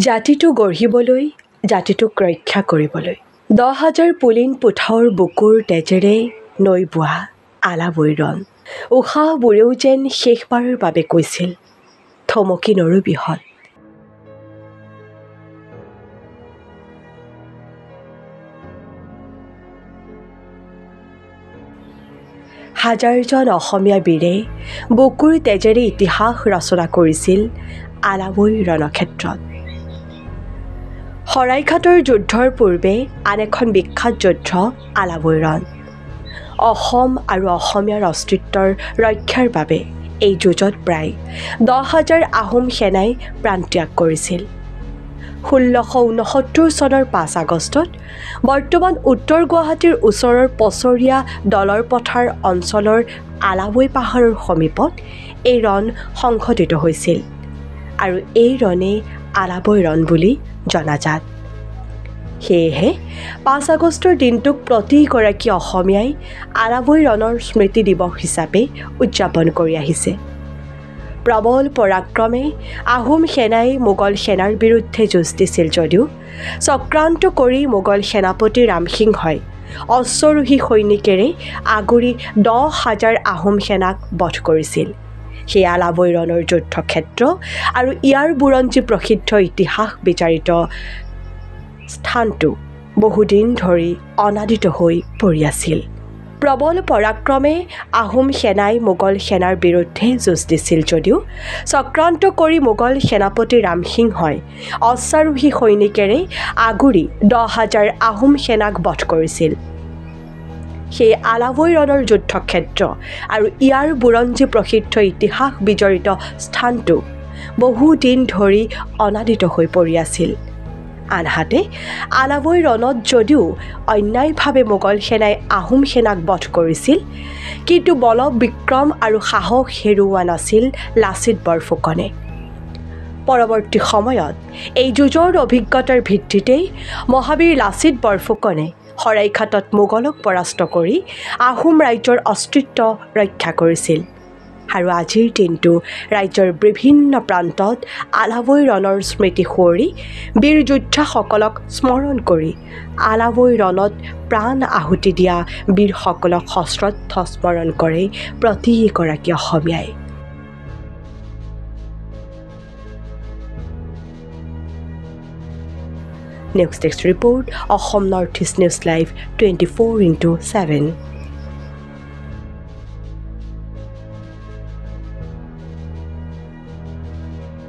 জাতিটো গঢ়িবলৈ, জাতিটোক ৰক্ষা কৰিবলৈ 10,000 পুলিন পুঠাওৰ বুকুৰ তেজেৰে নৈ বোৱা আলাবৈ ৰণ। উশাহ বুৰেও যেন শেষবাৰৰ বাবে কৈছিল, থমকি নৰবিহত। হাজাৰজন অসমীয়া বীৰে বুকুৰ তেজেৰে ইতিহাস ৰচনা কৰিছিল আলাবৈ ৰণক্ষেত্ৰত। শৰাইঘাটৰ যুদ্ধৰ পূৰ্বে আন এখন বিখ্যাত যুদ্ধ আলাবৈ ৰণ। অসম আৰু অসমীয়াৰ অস্তিত্বৰ ৰক্ষাৰ বাবে এই যুঁজত প্ৰায় 10,000 আহোম সেনাই প্ৰাণত্যাগ কৰিছিল। 1669 চনৰ 5 আগষ্টত বৰ্তমান উত্তৰ গুৱাহাটীৰ ওচৰৰ পছৰীয়া দলৰ পথাৰ অঞ্চলৰ আলাবৈ পাহাৰৰ সমীপত এই ৰণ সংঘটিত হৈছিল আৰু এই ৰণেই আলাবৈ ৰণ বুলি জনাজাত। সেয়েহে 5 আগষ্টৰ দিনটোক প্ৰতিগৰাকী অসমীয়াই আলাবৈ ৰণৰ স্মৃতি দিৱস হিচাপে উদযাপন কৰি আহিছে। প্ৰবল পৰাক্ৰমে আহোম সেনাই মোগল সেনাৰ বিৰুদ্ধে যুঁজ দিছিল যদিও চক্ৰান্ত কৰি মোগল সেনাপতি ৰামসিংহই অশ্বৰোহী সৈনিকেৰে আগুৰি 10,000 আহোম সেনাক বধ কৰিছিল। সেই আলাবৈ ৰণৰ যুদ্ধক্ষেত্ৰ আৰু ইয়াৰ বুৰঞ্জী প্ৰসিদ্ধ ইতিহাস বিচাৰিত স্থানটো বহুদিন ধৰি অনাদিত হৈ পৰি আছিল। প্ৰবল পৰাক্ৰমে আহোম সেনাই মোগল সেনাৰ বিৰুদ্ধে যুঁজ দিছিল যদিও চক্ৰান্ত কৰি মোগল সেনাপতি ৰামসিংহই অশ্বাৰোহী সৈনিকেৰে আগুৰি 10,000 আহোম সেনাক বধ কৰিছিল। সেই আলাবৈ ৰণৰ যুদ্ধক্ষেত্ৰ আৰু ইয়াৰ বুৰঞ্জী প্ৰসিদ্ধ ইতিহাস বিজড়িত স্থানটো বহুদিন ধৰি অনাদিত হৈ পৰি আছিল। আনহাতে আলাবৈ ৰণত যদিও অন্যায়ভাৱে মোগল সেনাই আহোম সেনাক বধ কৰিছিল, কিন্তু বল বিক্ৰম আৰু সাহস হেৰুওৱা নাছিল লাচিত বৰফুকনে। পৰৱৰ্তী সময়ত এই যুঁজৰ অভিজ্ঞতাৰ ভিত্তিতেই মহাবীৰ লাচিত বৰফুকনে শৰাইঘাটত মোগলক পৰাস্ত কৰি আহোম ৰাজ্যৰ অস্তিত্ব ৰক্ষা কৰিছিল। আৰু আজিৰ দিনটো ৰাজ্যৰ বিভিন্ন প্ৰান্তত আলাবৈ ৰণৰ স্মৃতি সুঁৱৰি বীৰ যোদ্ধাসকলক স্মৰণ কৰি আলাবৈ ৰণত প্ৰাণ আহুতি দিয়া বীৰসকলক সশ্ৰদ্ধ স্মৰণ কৰে প্ৰতিগৰাকী অসমীয়াই। Next report Assam north east news live 24/7।